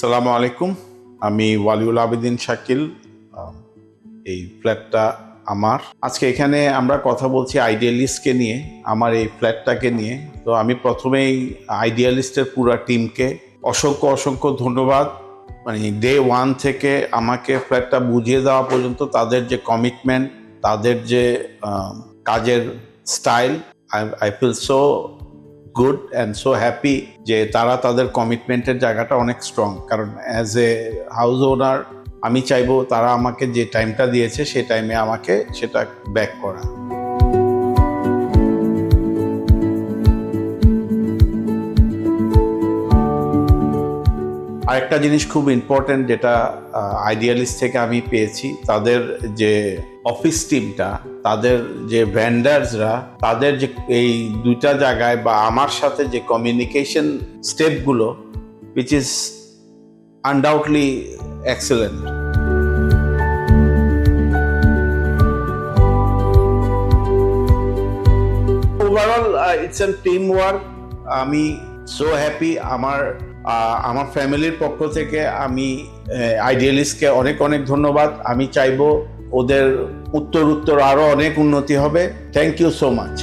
আসসালামু আলাইকুম। আমি ওয়ালিউল আবেদিন শাকিল। এই ফ্ল্যাটটা আমার। আজকে এখানে আমরা কথা বলছি আইডিয়ালিস্টকে নিয়ে, আমার এই ফ্ল্যাটটাকে নিয়ে। তো আমি প্রথমেই আইডিয়ালিস্টের পুরো টিমকে অসংখ্য ধন্যবাদ। মানে ডে 1 থেকে আমাকে ফ্ল্যাটটা বুঝিয়ে দেওয়া পর্যন্ত তাদের যে কমিটমেন্ট, তাদের যে কাজের style, I feel so good and so happy যে তারা তাদের কমিটমেন্টের জায়গাটা অনেক স্ট্রং। কারণ অ্যাজ এ হাউস ওনার আমি চাইবো তারা আমাকে যে টাইমটা দিয়েছে সেই টাইমে আমাকে সেটা ব্যাক করা। আরেকটা জিনিস খুব ইম্পর্টেন্ট যেটা আইডিয়ালিস্ট থেকে আমি পেয়েছি, তাদের যে অফিস টিমটা, তাদের যে ভেন্ডার্সরা, তাদের যে এই দুইটা জায়গায় বা আমার সাথে যে কমিউনিকেশন স্টেপগুলো, which is undoubtedly excellent. Overall, it's a teamwork. আমি সো হ্যাপি। আমার ফ্যামিলির পক্ষ থেকে আমি আইডিয়ালিস্টকে অনেক ধন্যবাদ। আমি চাইবো ওদের উত্তর আরো অনেক উন্নতি হবে। Thank you so much.